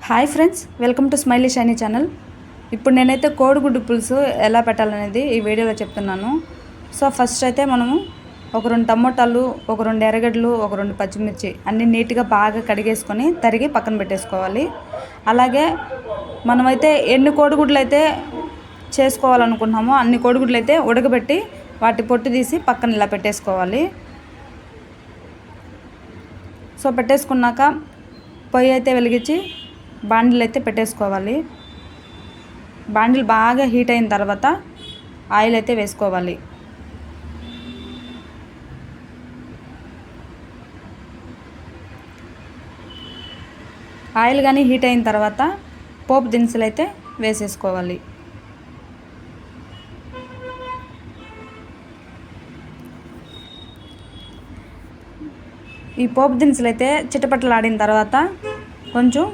Hi friends, welcome to smiley shiny channel. ఇప్పుడు నేనైతే కోడిగుడ్డు పులుసు ఎలా పెట్టాలనేది ఈ వీడియోలో చెప్తున్నాను. సో ఫస్ట్ అయితే మనము ఒక 2 టమోటాలు, ఒక 2 ఎర్రగడ్డలు, ఒక 2 పచ్చిమిర్చి అన్నీ నీట్గా బాగా కడిగేసుకొని తరిగి పక్కన పెట్టేసుకోవాలి. అలాగే మనమైతే ఎన్ని కోడిగుడ్లు అయితే చేసుకోవాలనుకుంటున్నామో అన్ని కోడిగుడ్లు అయితే ఉడకబెట్టి వాటి పొట్టు తీసి పక్కన ఇలా పెట్టేసుకోవాలి. సో పెట్టేసుకున్నాక పొయ్యి అయితే వెలిగించి బాండిల్ అయితే పెట్టేసుకోవాలి. బాండిల్ బాగా హీట్ అయిన తర్వాత ఆయిల్ అయితే వేసుకోవాలి. ఆయిల్ కానీ హీట్ అయిన తర్వాత పోపు దినుసులు అయితే వేసేసుకోవాలి. ఈ పోపు దినుసులు అయితే చిటపటలాడిన తర్వాత కొంచెం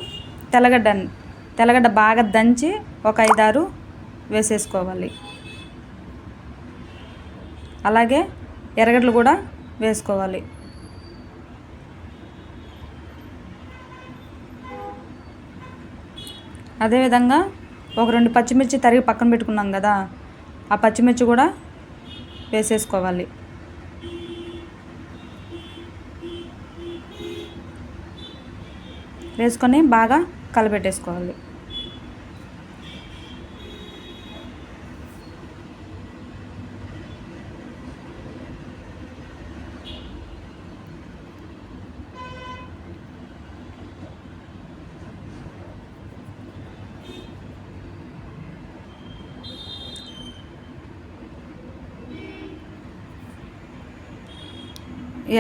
తెల్లగడ్డ బాగా దంచి ఒక 5-6 వేసేసుకోవాలి. అలాగే ఎర్రగడ్డలు కూడా వేసుకోవాలి. అదేవిధంగా ఒక 2 పచ్చిమిర్చి తరిగి పక్కన పెట్టుకున్నాం కదా, ఆ పచ్చిమిర్చి కూడా వేసేసుకోవాలి. వేసుకొని బాగా కలపెట్టేసుకోవాలి.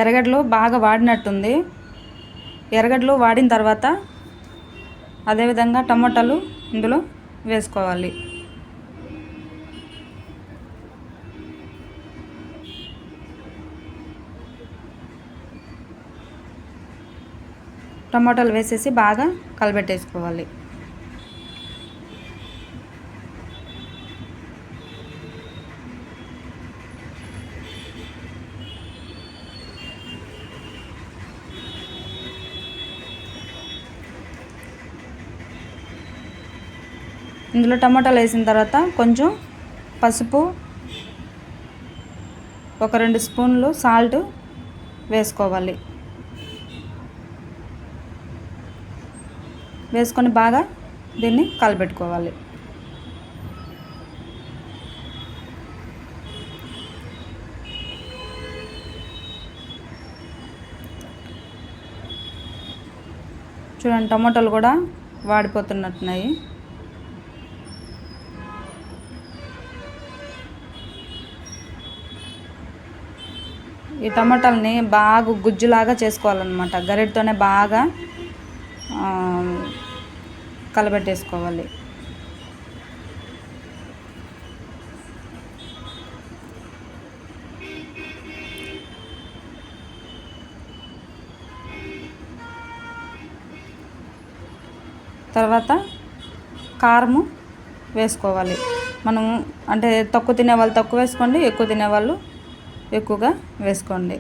ఎర్రగడ్డలు బాగా వాడినట్టుంది. ఎర్రగడ్డలు వాడిన తర్వాత అదేవిధంగా టమోటాలు ఇందులో వేసుకోవాలి. టమోటాలు వేసేసి బాగా కలబెట్టేసుకోవాలి. ఇందులో టమాటాలు వేసిన తర్వాత కొంచెం పసుపు, ఒక 2 స్పూన్లు సాల్ట్ వేసుకోవాలి. వేసుకొని బాగా దీన్ని కలపెట్టుకోవాలి. చూడండి, టమాటాలు కూడా వాడిపోతున్నట్టున్నాయి. ఈ టమాటాలని బాగా గుజ్జులాగా చేసుకోవాలన్నమాట. గరిటతోనే బాగా కలబెట్టేసుకోవాలి. తర్వాత కారము వేసుకోవాలి. మనము అంటే తక్కువ తినేవాళ్ళు తక్కువ వేసుకోండి, ఎక్కువ తినేవాళ్ళు ఎక్కువగా వేసుకోండి.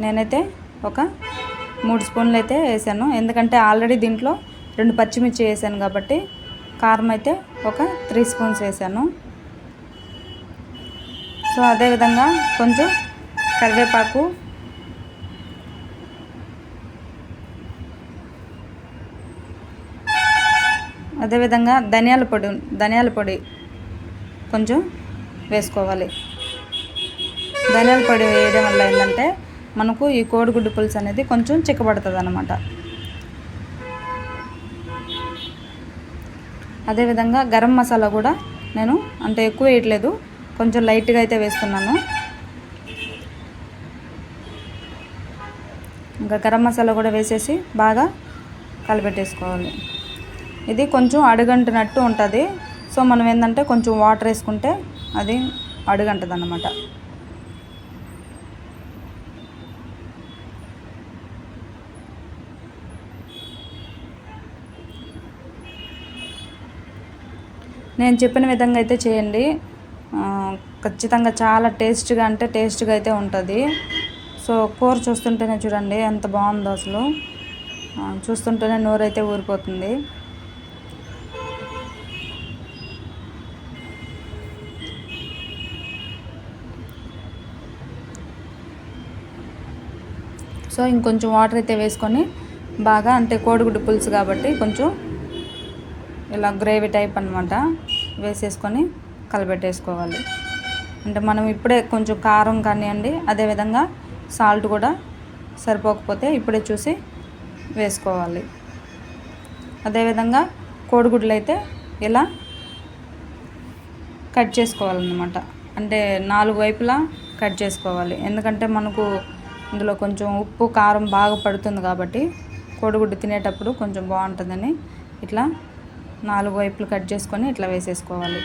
నేనైతే ఒక 3 స్పూన్లు అయితే వేసాను, ఎందుకంటే ఆల్రెడీ దీంట్లో 2 పచ్చిమిర్చి వేసాను కాబట్టి. కారం అయితే ఒక 3 స్పూన్స్ వేసాను. సో అదేవిధంగా కొంచెం కరివేపాకు, అదేవిధంగా ధనియాల పొడి కొంచెం వేసుకోవాలి. ధనియాల పొడి వేయడం వల్ల ఏంటంటే మనకు ఈ కోడిగుడ్డు పులుసు అనేది కొంచెం చిక్కబడుతుంది అన్నమాట. అదేవిధంగా గరం మసాలా కూడా నేను అంటే ఎక్కువ వేయట్లేదు, కొంచెం లైట్గా అయితే వేస్తున్నాను. ఇంకా గరం మసాలా కూడా వేసేసి బాగా కలపెట్టేసుకోవాలి. ఇది కొంచెం అడుగంటినట్టు ఉంటుంది. సో మనం ఏంటంటే కొంచెం వాటర్ వేసుకుంటే అది అడుగంటది అన్నమాట. నేను చెప్పిన విధంగా అయితే చేయండి, ఖచ్చితంగా చాలా టేస్ట్గా అయితే ఉంటుంది. సో కూర చూస్తుంటేనే చూడండి ఎంత బాగుందో అసలు. చూస్తుంటేనే నోరైతే ఊరిపోతుంది. సో ఇంకొంచెం వాటర్ అయితే వేసుకొని బాగా, అంటే కోడిగుడ్డు పులుసు కాబట్టి కొంచెం ఇలా గ్రేవీ టైప్ అనమాట వేసేసుకొని కలబెట్టేసుకోవాలి. అంటే మనం ఇప్పుడే కొంచెం కారం కానివ్వండి, అదేవిధంగా సాల్ట్ కూడా సరిపోకపోతే ఇప్పుడే చూసి వేసుకోవాలి. అదేవిధంగా కోడిగుడ్లు అయితే ఇలా కట్ చేసుకోవాలన్నమాట. అంటే 4 వైపులా కట్ చేసుకోవాలి. ఎందుకంటే మనకు ఇందులో కొంచెం ఉప్పు కారం బాగా పడుతుంది కాబట్టి కోడిగుడ్డు తినేటప్పుడు కొంచెం బాగుంటుందని ఇట్లా 4 వైపులు కట్ చేసుకొని ఇట్లా వేసేసుకోవాలి.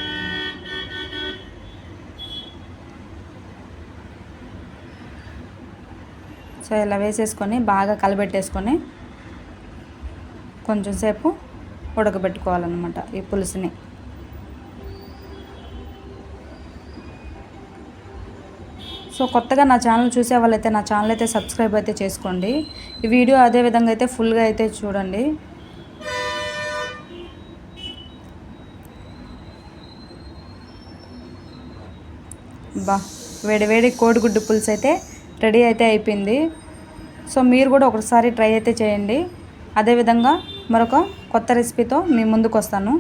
సో ఇలా వేసేసుకొని బాగా కలబెట్టేసుకొని కొంచెం సేపు ఉడకబెట్టుకోవాలన్నమాట ఈ పులుసుని. సో కొత్తగా నా ఛానల్ చూసే వాళ్ళైతే నా ఛానల్ అయితే సబ్స్క్రైబ్ అయితే చేసుకోండి. ఈ వీడియో అదే విధంగా అయితే ఫుల్గా అయితే చూడండి. వేడి వేడి కోడిగుడ్డు పులుసు అయితే రెడీ అయితే అయిపోయింది. సో మీరు కూడా ఒకసారి ట్రై అయితే చేయండి. అదేవిధంగా మరొక కొత్త రెసిపీతో మీ ముందుకు వస్తాను.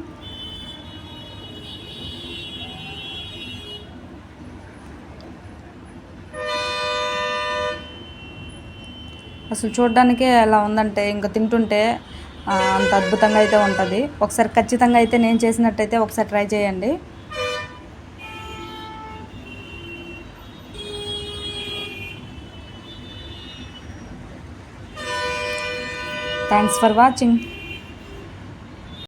అసలు చూడడానికే ఎలా ఉందంటే ఇంకా తింటుంటే అంత అద్భుతంగా అయితే ఉంటుంది. ఒకసారి ఖచ్చితంగా అయితే నేను చేసినట్టయితే ఒకసారి ట్రై చేయండి. Thanks for watching.